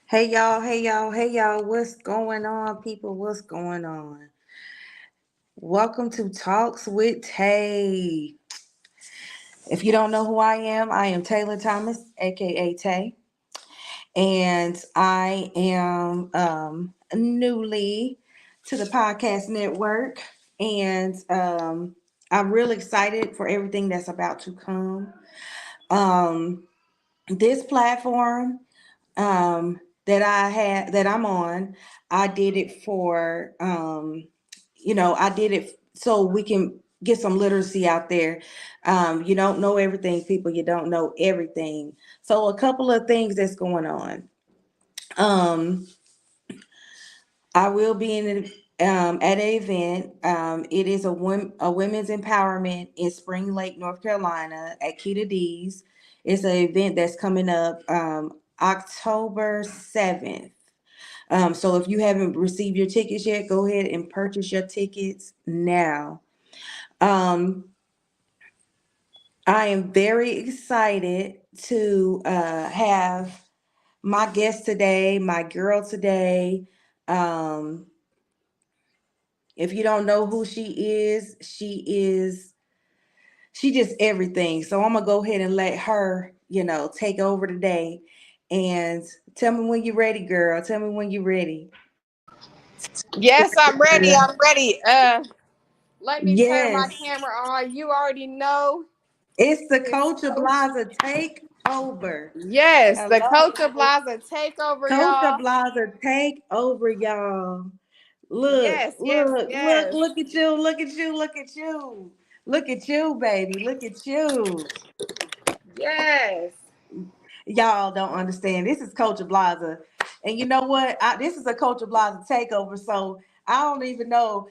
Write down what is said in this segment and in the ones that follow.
Hey y'all, what's going on, people? What's going on? Welcome to Talks with Tay. If you don't know who I am Taylor Thomas, aka Tay, and I am newly to the podcast network, and I'm real excited for everything that's about to come. Um, this platform that I'm on, I did it for I did it so we can get some literacy out there. You don't know everything, people. You don't know everything. So a couple of things that's going on. Um, I will be at an event. It is a women's empowerment in Spring Lake, North Carolina, at Keita D's. It's an event that's coming up October 7th. So if you haven't received your tickets yet, go ahead and purchase your tickets now. Um, I am very excited to have my guest today, my girl today. Um, if you don't know who she just everything. So I'm gonna go ahead and let her, take over today. And tell me when you're ready, girl. Tell me when you're ready. Yes, I'm ready. I'm ready. Let me turn my Yes. camera on. You already know. It's the It's Coach Ablaza takeover. Yes, the Coach Hello. Ablaza takeover, Coach y'all. Ablaza takeover, y'all. Look, Yes, yes, look, look, yes, look at you, look at you, look at you. Look at you, baby. Look at you. yes. Y'all don't understand. This is Coach Ablaza. And you know what? This is a Coach Ablaza takeover. So I don't even know.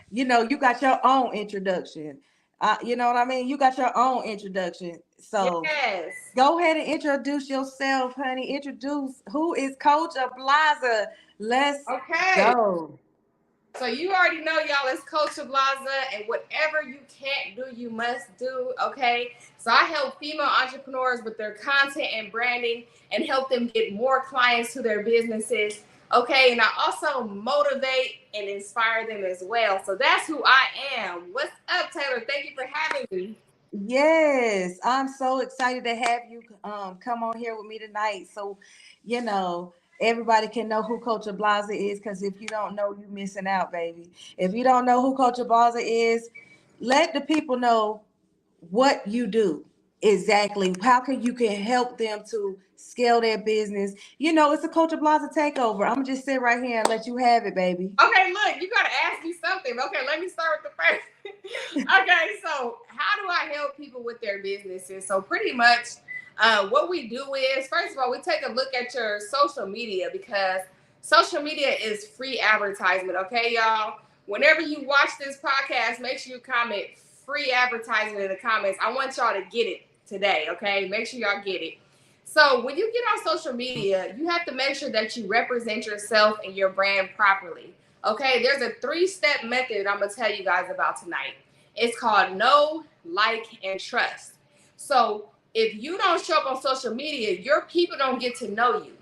You got your own introduction. You know what I mean? You got your own introduction. So Yes. go ahead and introduce yourself, honey. Introduce who is Coach Ablaza. Let's Okay. go. So you already know, y'all, it's Coach Ablaza, and whatever you can't do, you must do, okay? So I help female entrepreneurs with their content and branding and help them get more clients to their businesses, okay? And I also motivate and inspire them as well. So that's who I am. What's up, Taylor? Thank you for having me. Yes, I'm so excited to have you come on here with me tonight. So, you know, everybody can know who Coach Ablaza is, because if you don't know, you missing out, baby. If you don't know who Coach Ablaza is, let the people know what you do exactly. How can you can help them to scale their business? It's a Coach Ablaza takeover. I'm gonna just sit right here and let you have it, baby. Okay, look, you got to ask me something. Okay, let me start with the first. Okay, so how do I help people with their businesses? So pretty much what we do is, first of all, we take a look at your social media because social media is free advertisement, okay, y'all? Whenever you watch this podcast, make sure you comment free advertisement in the comments. I want y'all to get it today, okay? Make sure y'all get it. So when you get on social media, you have to make sure that you represent yourself and your brand properly. Okay, there's a 3-step method I'm gonna tell you guys about tonight. It's called know, like, and trust. So if you don't show up on social media, your people don't get to know you.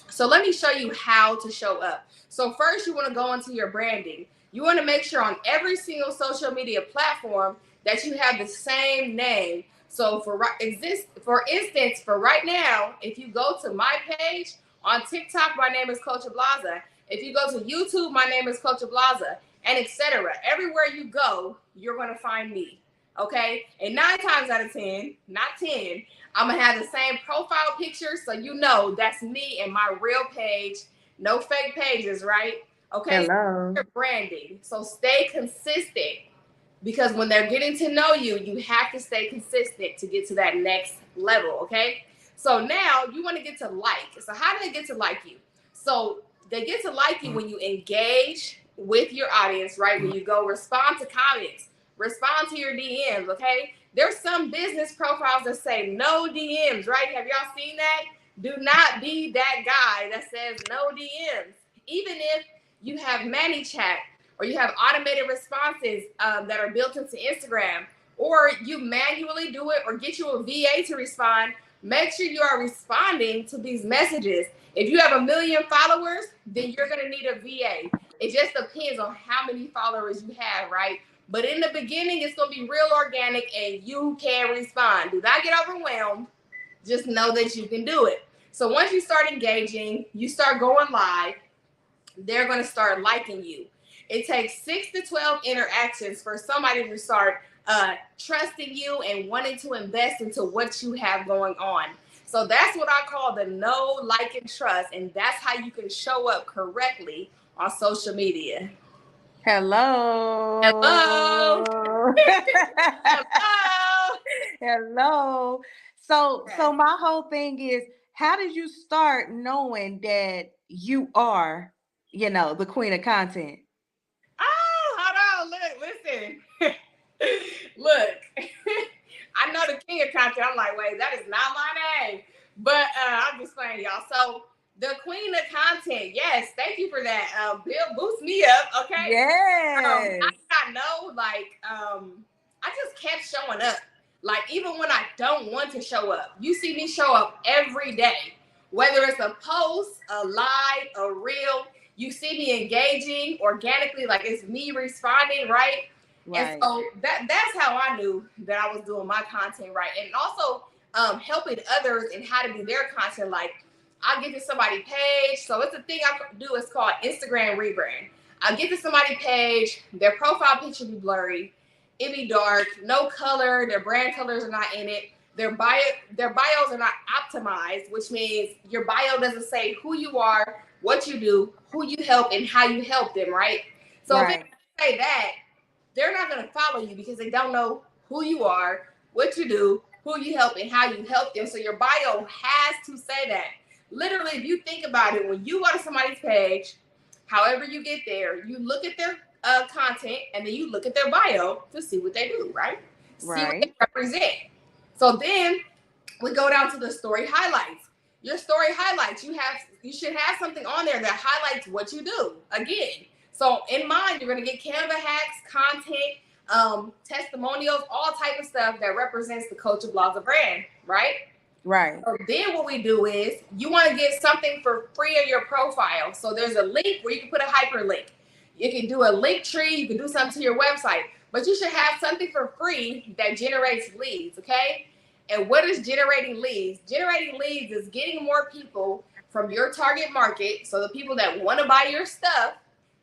So let me show you how to show up. So first, you want to go into your branding. You want to make sure on every single social media platform that you have the same name. So for instance, for right now, if you go to my page on TikTok, my name is Coach Ablaza. If you go to YouTube, my name is Coach Ablaza, and etc. Everywhere you go, you're going to find me. Okay, and 9 times out of 10, not 10, I'm gonna have the same profile picture, so you know that's me and my real page. No fake pages, right? Okay, Hello. your branding. So stay consistent because when they're getting to know you, you have to stay consistent to get to that next level. Okay. So now you want to get to like. So how do they get to like you? So they get to like you when you engage with your audience, right? When you go respond to comments, respond to your DMs. Okay. There's some business profiles that say no DMs, right? Have y'all seen that? Do not be that guy that says no DMs. Even if you have ManyChat or you have automated responses that are built into Instagram, or you manually do it or get you a VA to respond, make sure you are responding to these messages. If you have 1 million followers, then you're going to need a VA. It just depends on how many followers you have, right? But in the beginning, it's going to be real organic and you can respond. Do not get overwhelmed. Just know that you can do it. So once you start engaging, you start going live, they're going to start liking you. It takes 6 to 12 interactions for somebody to start trusting you and wanting to invest into what you have going on. So that's what I call the know, like, and trust. And that's how you can show up correctly on social media. Hello. Hello. Hello. Hello. So my whole thing is, how did you start knowing that you are, the queen of content? Oh, hold on. Look, listen. Look. I know the king of content. I'm like, wait, that is not my name. But I'm just playing, y'all. So the queen of content, yes, thank you for that. Bill, boost me up, okay? Yes. I know, like, I just kept showing up. Like, even when I don't want to show up, you see me show up every day. Whether it's a post, a live, a reel, you see me engaging organically, like it's me responding, right? Right. And so that's how I knew that I was doing my content right. And also helping others and how to do their content. Like, I'll get to somebody's page. So it's a thing I do. It's called Instagram rebrand. I'll get to somebody's page. Their profile picture be blurry. It be dark, no color. Their brand colors are not in it. Their bios are not optimized, which means your bio doesn't say who you are, what you do, who you help, and how you help them, right? So if it doesn't say that, they're not going to follow you because they don't know who you are, what you do, who you help, and how you help them. So your bio has to say that. Literally, if you think about it, when you go to somebody's page, however you get there, you look at their content and then you look at their bio to see what they do, right? See what they represent. So then we go down to the story highlights. Your story highlights, you should have something on there that highlights what you do. Again, so in mine, you're going to get Canva hacks, content, testimonials, all type of stuff that represents the Coach Ablaza brand, right? Right. So then what we do is you want to get something for free on your profile. So there's a link where you can put a hyperlink. You can do a link tree. You can do something to your website. But you should have something for free that generates leads, okay? And what is generating leads? Generating leads is getting more people from your target market, so the people that want to buy your stuff,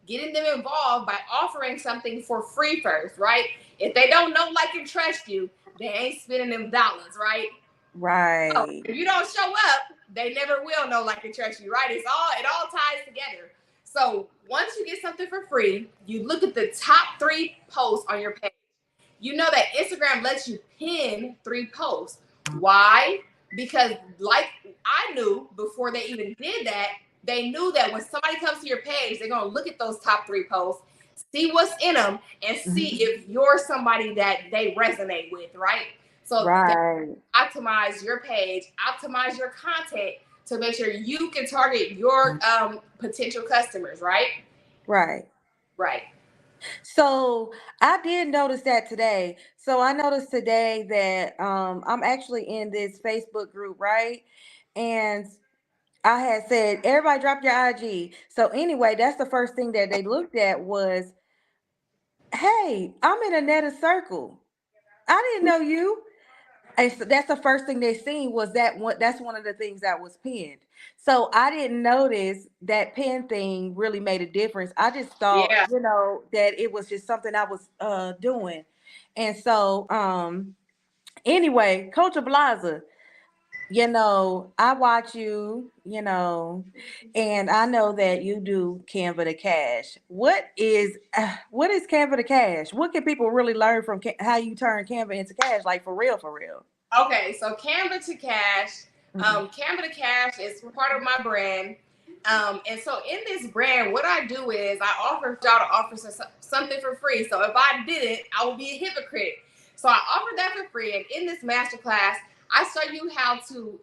getting them involved by offering something for free first, right? If they don't know, like, and trust you, they ain't spending them dollars, right? Right. So if you don't show up, they never will know, like, and trust you, right? It all ties together. So once you get something for free, you look at the top 3 posts on your page. You know that Instagram lets you pin 3 posts. Why? Because, like I knew before they even did that, they knew that when somebody comes to your page, they're going to look at those top 3 posts, see what's in them, and see if you're somebody that they resonate with, right? So optimize your page, optimize your content to make sure you can target your potential customers, right? Right. Right. So I did notice that today. So I noticed today that I'm actually in this Facebook group, right? And I had said, everybody drop your IG. So anyway, that's the first thing that they looked at was, hey, I'm in a Netta circle. I didn't know you. And so that's the first thing they seen was that one. That's one of the things that was pinned. So I didn't notice that pin thing really made a difference. I just thought, that it was just something I was doing. And so anyway, Coach Ablaza, I watch you, and I know that you do Canva to Cash. What is Canva to Cash? What can people really learn from how you turn Canva into cash, like for real, for real? Okay, so Canva to Cash, Canva to Cash is part of my brand. And so in this brand, what I do is I offer y'all to offer something for free. So if I didn't, I would be a hypocrite. So I offer that for free. And in this masterclass, I show you how to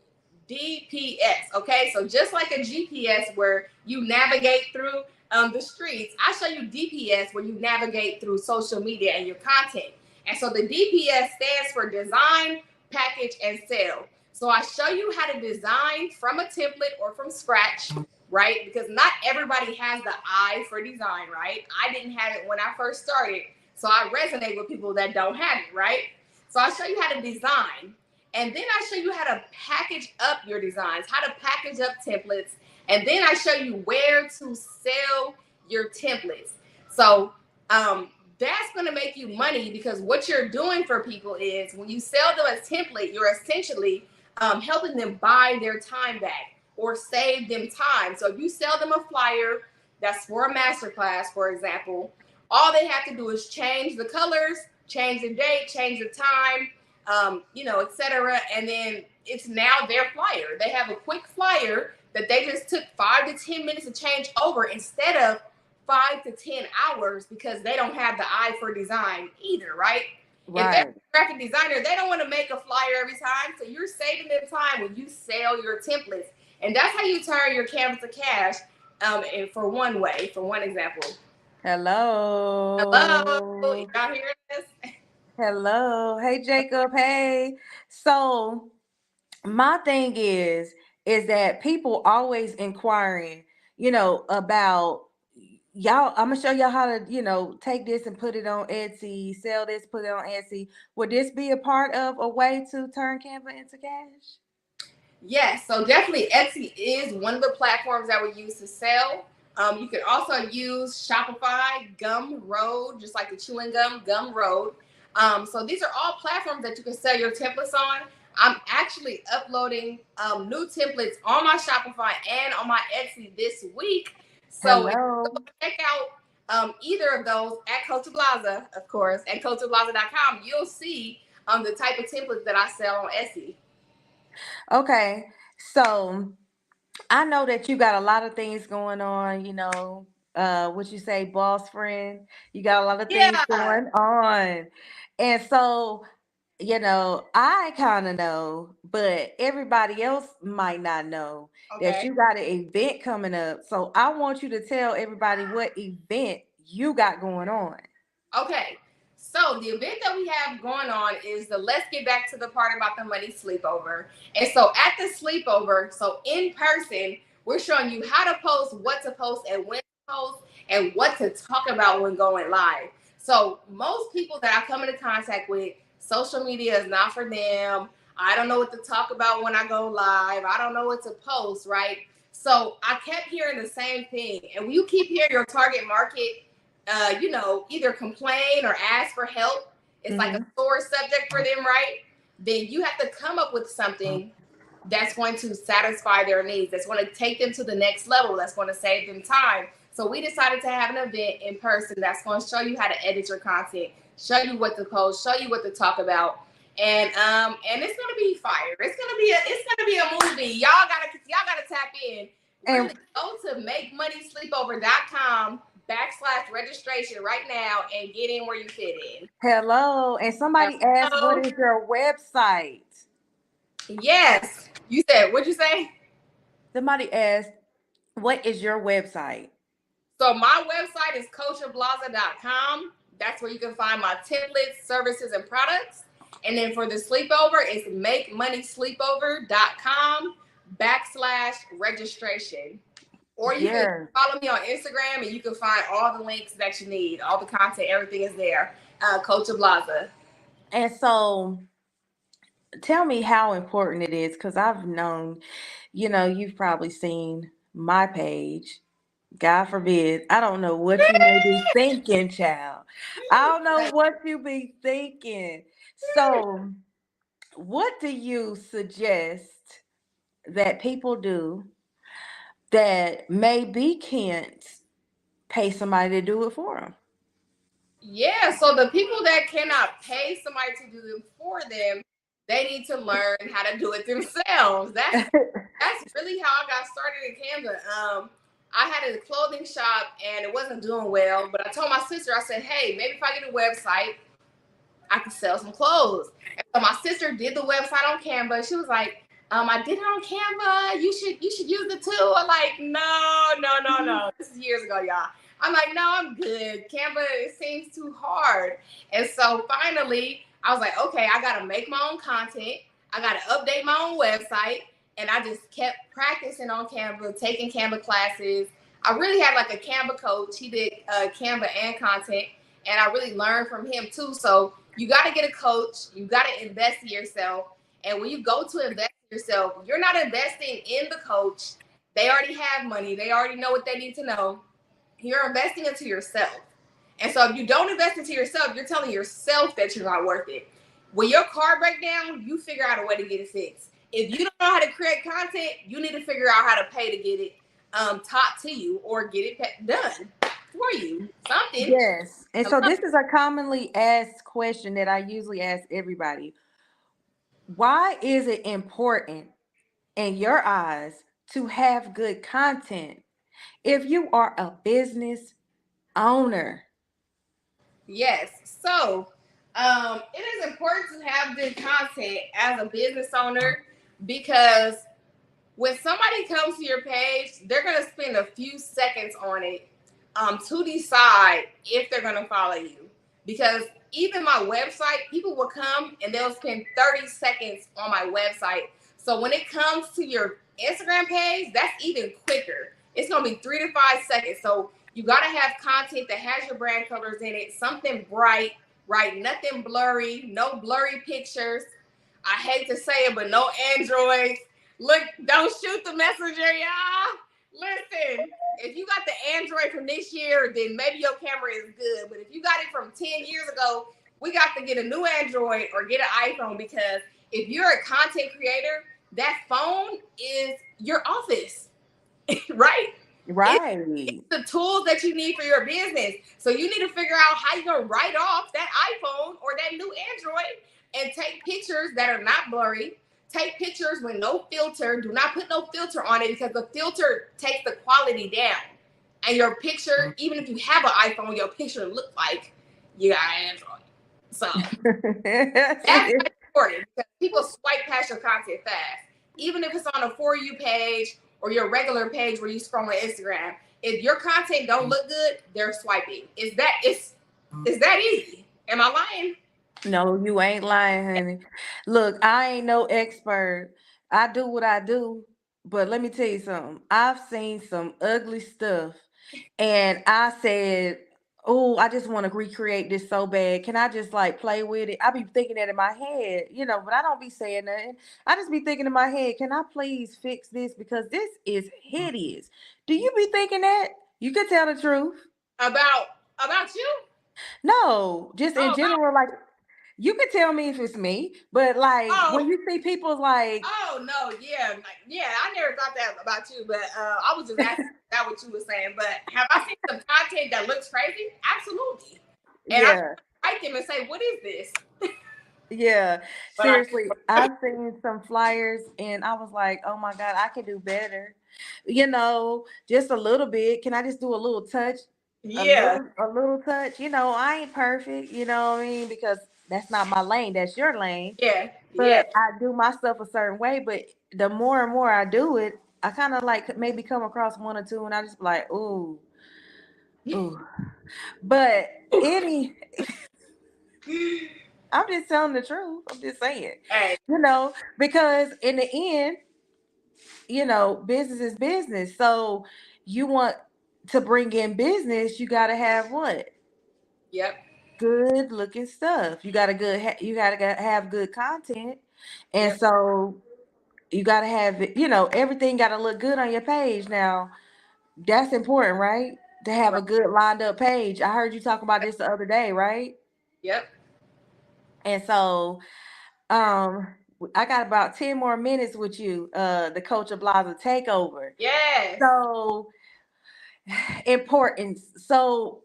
DPS. Okay, so just like a GPS where you navigate through the streets, I show you DPS where you navigate through social media and your content. And so the DPS stands for design, package, and sell. So I show you how to design from a template or from scratch, right? Because not everybody has the eye for design, right? I didn't have it when I first started. So I resonate with people that don't have it, right? So I show you how to design. And then I show you how to package up your designs, how to package up templates. And then I show you where to sell your templates. So that's going to make you money, because what you're doing for people is when you sell them a template, you're essentially helping them buy their time back or save them time. So if you sell them a flyer that's for a masterclass, for example, all they have to do is change the colors, change the date, change the time, etc. And then it's now their flyer. They have a quick flyer that they just took 5 to 10 minutes to change over instead of 5 to 10 hours, because they don't have the eye for design either, right? If they're a graphic designer, they don't want to make a flyer every time. So you're saving them time when you sell your templates. And that's how you turn your canvas to cash, and for one example. Hello. Y'all hearing this? Hello. Hey, Jacob. Hey. So my thing is that people always inquiring, about y'all. I'm gonna show y'all how to, take this and put it on Etsy, sell this, put it on Etsy. Would this be a part of a way to turn Canva into cash? Yes, so definitely Etsy is one of the platforms that we use to sell. You can also use Shopify, Gumroad, just like the chewing gum, Gumroad. So these are all platforms that you can sell your templates on. I'm actually uploading new templates on my Shopify and on my Etsy this week. So if you check out either of those at Coach Ablaza, of course, at CoachAblaza.com, you'll see the type of templates that I sell on Etsy. Okay, so I know that you got a lot of things going on, what you say, boss friend. You got a lot of things Yeah. going on. And so, I kind of know, but everybody else might not know that Okay. you got an event coming up. So I want you to tell everybody what event you got going on. Okay. So the event that we have going on is the Let's Get Back to the Part About the Money sleepover. And so at the sleepover, so in person, we're showing you how to post, what to post, and when to post, and what to talk about when going live. So most people that I come into contact with, social media is not for them. I don't know what to talk about when I go live. I don't know what to post, right? So I kept hearing the same thing. And when you keep hearing your target market either complain or ask for help, it's like a sore subject for them, right? Then you have to come up with something that's going to satisfy their needs, that's going to take them to the next level, that's going to save them time. So we decided to have an event in person that's going to show you how to edit your content, show you what to post, show you what to talk about. And it's gonna be fire. It's gonna be a movie. Y'all gotta tap in. Really go to makemoneysleepover.com /registration right now and get in where you fit in. Hello. And somebody asked, what is your website? Yes. You said, what'd you say? Somebody asked, what is your website? So my website is CoachAblaza.com. That's where you can find my templates, services, and products. And then for the sleepover, it's makemoneysleepover.com /registration. Or you can follow me on Instagram and you can find all the links that you need, all the content, everything is there. Coach Ablaza. And so tell me how important it is, because I've known, you've probably seen my page. God forbid. I don't know what you may be thinking, child. I don't know what you be thinking. So what do you suggest that people do that maybe can't pay somebody to do it for them? Yeah, so the people that cannot pay somebody to do them for them, they need to learn how to do it themselves. That's really how I got started in Canva. I had a clothing shop and it wasn't doing well, but I told my sister, I said, hey, maybe if I get a website, I could sell some clothes. And so my sister did the website on Canva. She was like, I did it on Canva. You should use the tool. I'm like, no. This is years ago, y'all. I'm like, no, I'm good. Canva, it seems too hard. And so finally, I was like, okay, I got to make my own content. I got to update my own website. And I just kept practicing on Canva, taking Canva classes. I really had like a Canva coach. He did Canva and content. And I really learned from him too. So you got to get a coach. You got to invest in yourself. And when you go to invest in yourself, you're not investing in the coach. They already have money. They already know what they need to know. You're investing into yourself. And so if you don't invest into yourself, you're telling yourself that you're not worth it. When your car breaks down, you figure out a way to get it fixed. If you don't know how to create content, you need to figure out how to pay to get it taught to you or get it done for you. Something. Yes. And so this is a commonly asked question that I usually ask everybody. Why is it important in your eyes to have good content if you are a business owner? Yes. So it is important to have good content as a business owner because when somebody comes to your page, they're going to spend a few seconds on it to decide if they're going to follow you. Because even my website, people will come and they'll spend 30 seconds on my website. So when it comes to your Instagram page, that's even quicker. It's going to be 3 to 5 seconds. So you got to have content that has your brand colors in it, something bright, right? Nothing blurry, no blurry pictures. I hate to say it, but no Androids. Look, don't shoot the messenger, y'all. Listen, if you got the Android from this year, then maybe your camera is good. But if you got it from 10 years ago, we got to get a new Android or get an iPhone because if you're a content creator, that phone is your office, right? Right. It's the tools that you need for your business. So you need to figure out how you're going to write off that iPhone or that new Android and take pictures that are not blurry. Take pictures with no filter. Do not put no filter on it because the filter takes the quality down. And your picture, even if you have an iPhone, your picture look like you got an Android. So that's important because people swipe past your content fast. Even if it's on a For You page or your regular page where you scroll on Instagram, if your content don't look good, they're swiping. Is that easy? Am I lying? No, you ain't lying, honey. Look, I ain't no expert. I do what I do, but let me tell you something. I've seen some ugly stuff, and I said, "Oh, I just want to recreate this so bad. Can I just like play with it?" I be thinking that in my head, but I don't be saying nothing. I just be thinking in my head, "Can I please fix this because this is hideous?" Do you be thinking that? You can tell the truth. About you? No, just in Oh, general, like you can tell me if it's me, but like when oh, you see people's like, oh no, yeah, I never thought that about you, but I was just asking that what you were saying. But have I seen some content that looks crazy? Absolutely. And I yeah, write them and say, what is this? yeah, But I seriously, I've seen some flyers and I was like, oh my God, I can do better. Just a little bit. Can I just do a little touch? yeah, A little touch. I ain't perfect, you know what I mean? Because that's not my lane, that's your lane. yeah. But I do my stuff a certain way. But the more and more I do it, I kind of like maybe come across one or two, and I just be like, ooh, ooh. But any, I'm just telling the truth. I'm just saying, Hey, because in the end, business is business. So you want to bring in business, you got to have what? yep, Good looking stuff. You got to have good content, and yep, so you got to have it, everything got to look good on your page. Now, that's important, right? To have a right, good lined up page. I heard you talk about this the other day, right? yep. And so, um, I got about 10 more minutes with you, the Coach Ablaza Takeover. Yes. So, importance. So,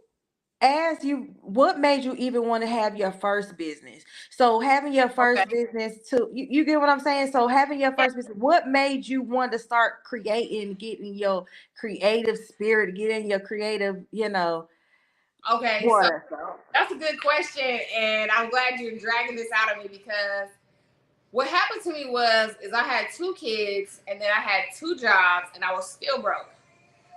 what made you even want to have your first business? So having your Okay. first business too, you get what I'm saying? So having your Yeah. first business, what made you want to start creating, getting your creative spirit, getting your creative, Okay. So water? that's a good question, and I'm glad you're dragging this out of me because what happened to me is I had 2 kids and then I had 2 jobs and I was still broke.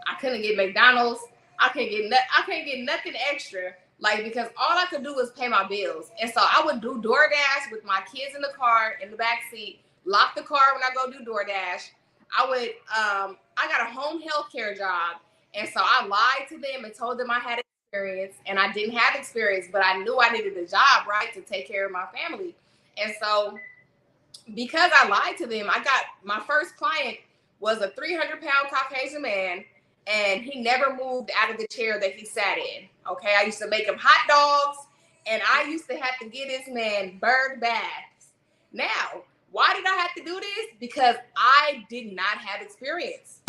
I couldn't get McDonald's. I couldn't get nothing extra. Like because all I could do was pay my bills. And so I would do DoorDash with my kids in the car in the back seat lock the car when I go do DoorDash. I got a home health care job. And so I lied to them and told them I had experience, and I didn't have experience, but I knew I needed a job, right, to take care of my family. And so because I lied to them, I got my first client was a 300-pound Caucasian man, and he never moved out of the chair that he sat in. Okay, I used to make him hot dogs, and I used to have to get this man bird baths. Now, why did I have to do this? Because I did not have experience.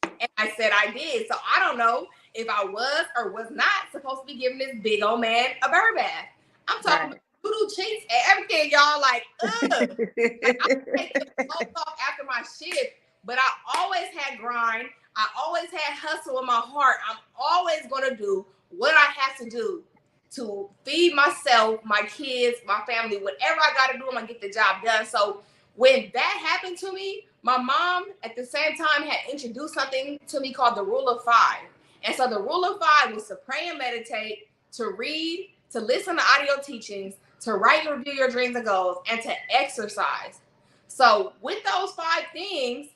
And I said I did. So I don't know if I was or was not supposed to be giving this big old man a bird bath. I'm talking about doodle cheeks and everything, y'all. Like, ugh. Like, I would take the clothes off after my shift, but I always had grind. I always had hustle in my heart. I'm always going to do what I have to do to feed myself, my kids, my family. Whatever I got to do, I'm going to get the job done. So when that happened to me, my mom at the same time had introduced something to me called the Rule of Five. And so the Rule of Five was to pray and meditate, to read, to listen to audio teachings, to write and review your dreams and goals, and to exercise. So with those 5 things,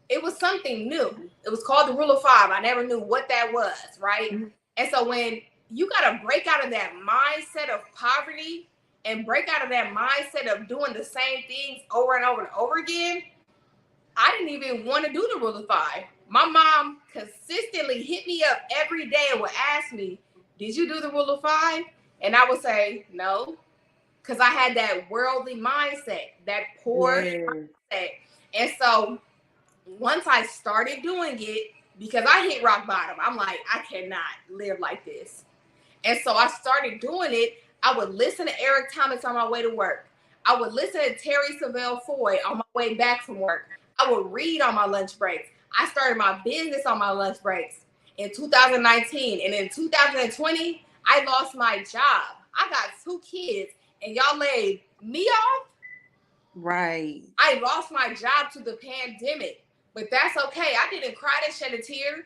it was something new. It was called the Rule of Five. I never knew what that was, right? Mm-hmm. And so when you got to break out of that mindset of poverty and break out of that mindset of doing the same things over and over and over again, I didn't even want to do the Rule of Five. My mom consistently hit me up every day and would ask me, did you do the Rule of Five? And I would say, no, because I had that worldly mindset, that poor mindset. And so once I started doing it, because I hit rock bottom, I'm like, I cannot live like this. And so I started doing it. I would listen to Eric Thomas on my way to work. I would listen to Terry Savelle Foy on my way back from work. I would read on my lunch breaks. I started my business on my lunch breaks in 2019. And in 2020, I lost my job. I got 2 kids, and y'all laid me off. Right. I lost my job to the pandemic, but that's okay. I didn't cry and shed a tear.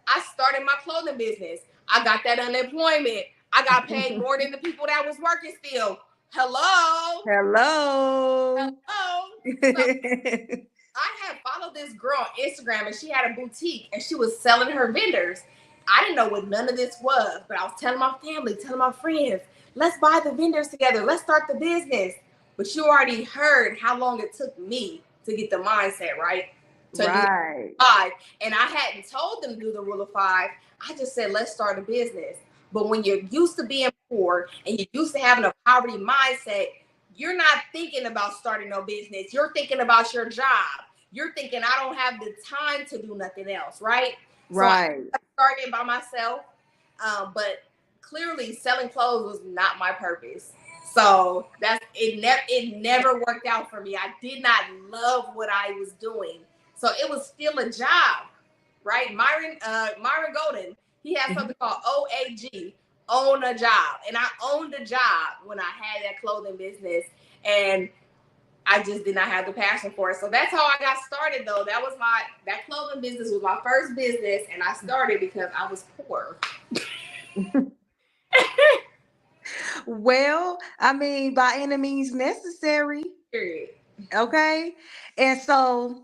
I started my clothing business. I got that unemployment. I got paid more than the people that was working still. Hello. So, I had followed this girl on Instagram, and she had a boutique, and she was selling her vendors. I didn't know what none of this was, but I was telling my family, telling my friends, let's buy the vendors together. Let's start the business. But you already heard how long it took me to get the mindset, right? To do the 5. And I hadn't told them to do the Rule of Five. I just said, let's start a business. But when you're used to being poor and you're used to having a poverty mindset, you're not thinking about starting no business. You're thinking about your job. You're thinking, I don't have the time to do nothing else, right? Right. So I started by myself, but clearly selling clothes was not my purpose. So that's it. It never worked out for me. I did not love what I was doing. So it was still a job, right? Myron Golden, he has something called OAG, own a job. And I owned a job when I had that clothing business, and I just did not have the passion for it. So that's how I got started, though. That clothing business was my first business, and I started because I was poor. Well, I mean, by any means necessary. Period. Okay. And so,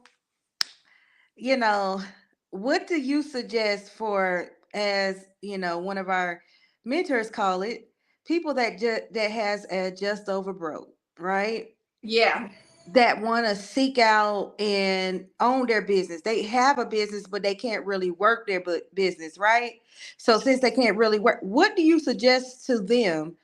what do you suggest for, as one of our mentors call it, people that has a just over broke, right? Yeah. That want to seek out and own their business. They have a business, but they can't really work their business, right? So since they can't really work, what do you suggest to them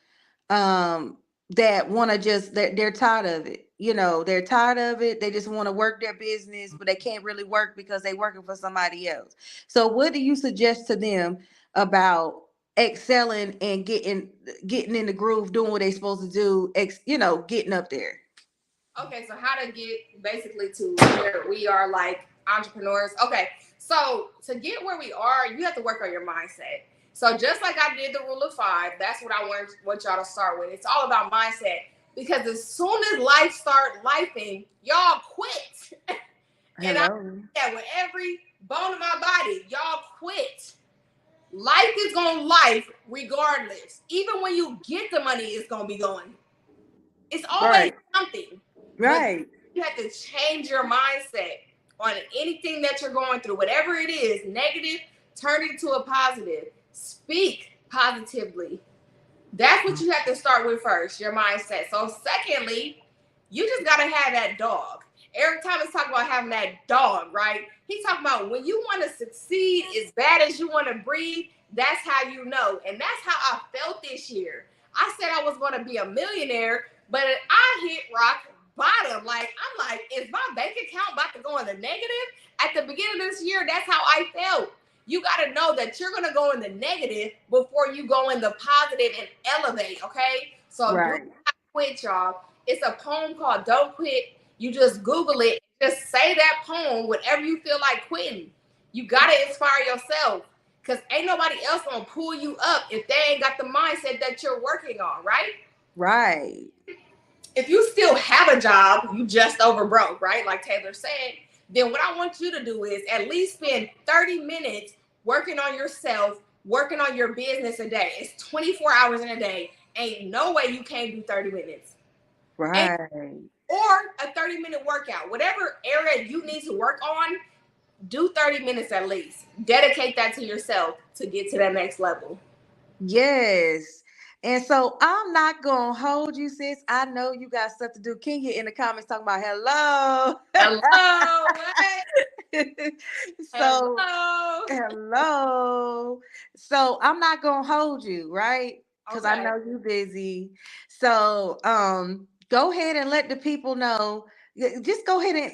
that want to just, they're tired of it? They're tired of it. They just want to work their business, but they can't really work because they're working for somebody else. So what do you suggest to them about excelling and getting in the groove, doing what they're supposed to do, getting up there? Okay, so how to get basically to where we are like entrepreneurs. Okay, so to get where we are, you have to work on your mindset. So just like I did the Rule of Five, that's what I want y'all to start with. It's all about mindset, because as soon as life start lifing, y'all quit. And I do that with every bone of my body. Y'all quit. Life is gonna life regardless. Even when you get the money, it's gonna be going. It's always something. Right. You have to change your mindset on anything that you're going through, whatever it is, negative, turn it to a positive. Speak positively. That's what you have to start with first, your mindset. So, secondly, you just got to have that dog. Eric Thomas talking about having that dog, right? He talking about when you want to succeed as bad as you want to breathe, that's how you know. And that's how I felt this year. I said I was going to be a millionaire, but I hit rock bottom. Like, I'm like, is my bank account about to go in the negative? At the beginning of this year, that's how I felt. You got to know that you're going to go in the negative before you go in the positive and elevate, okay? So do Right. not quit, y'all. It's a poem called Don't Quit. You just Google it. Just say that poem whenever you feel like quitting. You got to inspire yourself because ain't nobody else going to pull you up if they ain't got the mindset that you're working on, right? Right. If you still have a job, you just over broke, right? Like Taylor said, then what I want you to do is at least spend 30 minutes working on yourself, working on your business a day. It's 24 hours in a day. Ain't no way you can't do 30 minutes. Right. Or a 30-minute workout. Whatever area you need to work on, do 30 minutes at least. Dedicate that to yourself to get to that next level. Yes. And so I'm not gonna hold you, sis. I know you got stuff to do. Kenya in the comments talking about hello. Hello. So Hello. hello. So I'm not gonna hold you, right? Because I Okay. know you busy. So go ahead and let the people know. Just go ahead and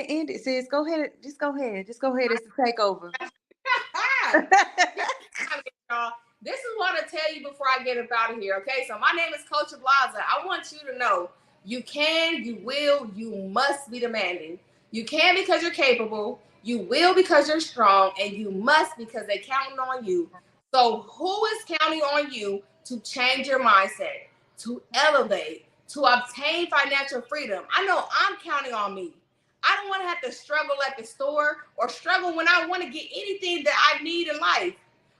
end it, sis. Go ahead. Just go ahead. Just go ahead. It's the takeover. Y'all. This is what I tell you before I get up out of here. Okay, so my name is Coach Ablaza. I want you to know you can, you will, you must be demanding. You can because you're capable. You will because you're strong, and you must because they're counting on you. So who is counting on you to change your mindset, to elevate, to obtain financial freedom? I know I'm counting on me. I don't want to have to struggle at the store or struggle when I want to get anything that I need in life.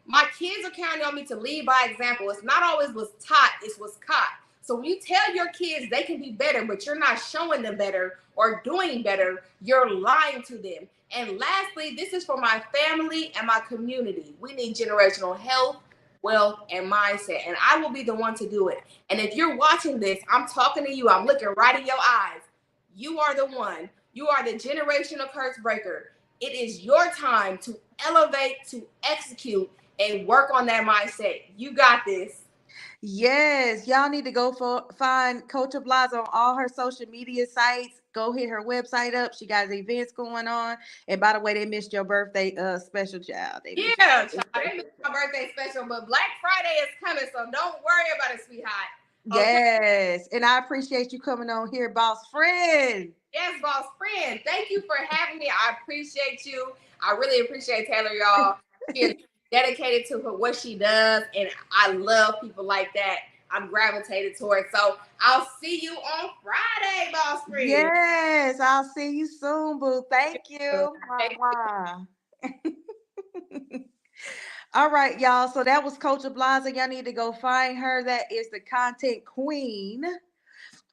My kids are counting on me to lead by example. It's not always what's taught, it's what's caught. So when you tell your kids they can be better, but you're not showing them better or doing better, you're lying to them. And lastly, this is for my family and my community. We need generational health, wealth, and mindset. And I will be the one to do it. And if you're watching this, I'm talking to you. I'm looking right in your eyes. You are the one. You are the generational curse breaker. It is your time to elevate, to execute, and work on that mindset. You got this. Yes, y'all need to go find Coach Ablaza on all her social media sites. Go hit her website up. She got events going on. And by the way, they missed your birthday special, child. They missed Yeah, your child. birthday They missed special. my birthday special, but Black Friday is coming, so don't worry about it, sweetheart. Okay. Yes, and I appreciate you coming on here, boss friend. Yes, boss friend. Thank you for having me. I appreciate you. I really appreciate Taylor, y'all. She is dedicated to what she does, and I love people like that. I'm gravitated towards. So I'll see you on Friday, boss friend. Yes, I'll see you soon, boo. Thank you. Mwah, mwah. All right, y'all. So that was Coach Ablaza. Y'all need to go find her. That is the content queen.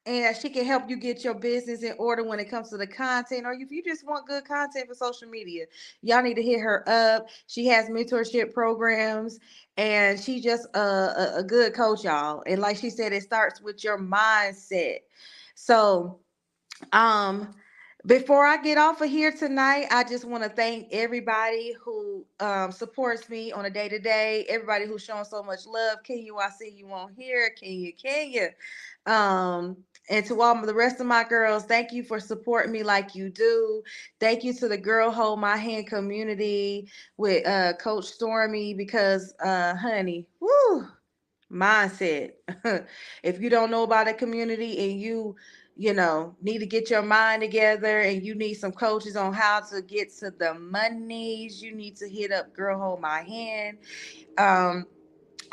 And she can help you get your business in order when it comes to the content, or if you just want good content for social media, y'all need to hit her up. She has mentorship programs, and she's just a good coach, y'all. And like she said, it starts with your mindset. So um, before I get off of here tonight, I just want to thank everybody who supports me on a day to day. Everybody who's showing so much love. Kenya, I see you on here. Kenya. And to all of the rest of my girls, thank you for supporting me like you do. Thank you to the Girl Hold My Hand community with Coach Stormy because, honey, woo, mindset. If you don't know about a community and you need to get your mind together and you need some coaches on how to get to the monies, you need to hit up Girl Hold My Hand. um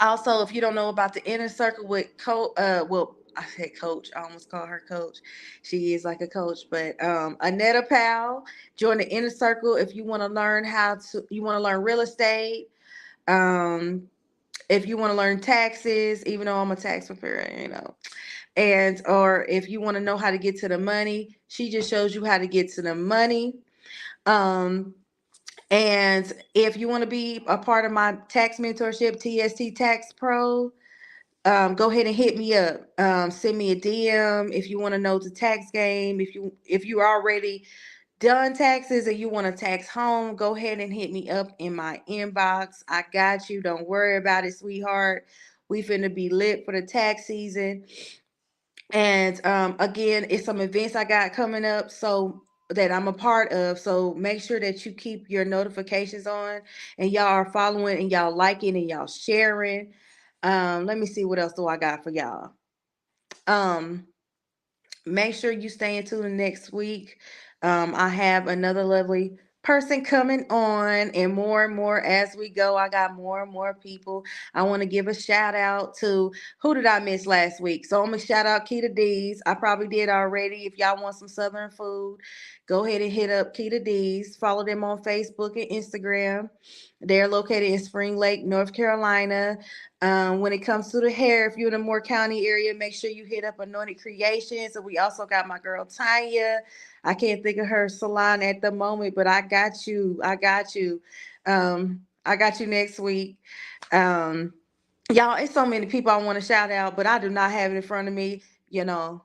Also, if you don't know about the inner circle with well, I said coach, I almost call her coach. She is like a coach, but Anetta Powell, join the inner circle if you want to learn you want to learn real estate. um if you want to learn taxes, even though I'm a tax preparer. And or if you want to know how to get to the money, she just shows you how to get to the money. Um, and if you want to be a part of my tax mentorship, TST Tax Pro, go ahead and hit me up. Send me a DM if you want to know the tax game. If you already done taxes and you want to tax home, go ahead and hit me up in my inbox. I got you. Don't worry about it, sweetheart. We finna be lit for the tax season. And again, it's some events I got coming up so that I'm a part of. So make sure that you keep your notifications on and y'all are following and y'all liking and y'all sharing. Let me see what else do I got for y'all. Um, Make sure you stay in tune next week. I have another lovely person coming on, and more as we go. I got more and more people. I want to give a shout out to who did I miss last week? So I'm gonna shout out Keita D's. I probably did already. If y'all want some Southern food, go ahead and hit up Keita D's. Follow them on Facebook and Instagram. They're located in Spring Lake, North Carolina. When it comes to the hair, if you're in the Moore County area, make sure you hit up Anointed Creations. And we also got my girl Tanya. I can't think of her salon at the moment, but I got you. I got you. I got you next week. Um, y'all, it's so many people I want to shout out, but I do not have it in front of me. You know,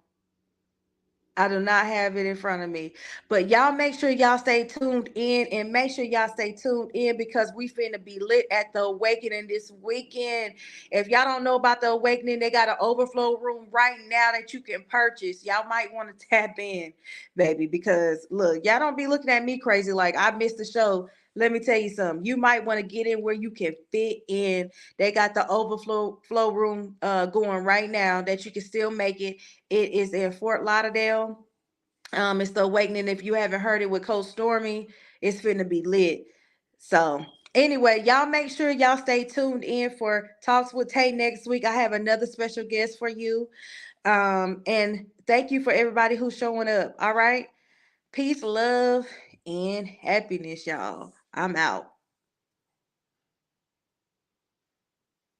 I do not have it in front of me. But y'all make sure y'all stay tuned in and make sure y'all stay tuned in because we finna be lit at the awakening this weekend. If y'all don't know about the awakening, they got an overflow room right now that you can purchase. Y'all might want to tap in, baby, because look, y'all don't be looking at me crazy like I missed the show. Let me tell you something. You might want to get in where you can fit in. They got the overflow flow room going right now that you can still make it. It is in Fort Lauderdale. It's the awakening. If you haven't heard it with Coach Stormy, it's finna be lit. So anyway, y'all make sure y'all stay tuned in for Talks with Tay next week. I have another special guest for you. And thank you for everybody who's showing up. All right. Peace, love, and happiness, y'all. I'm out.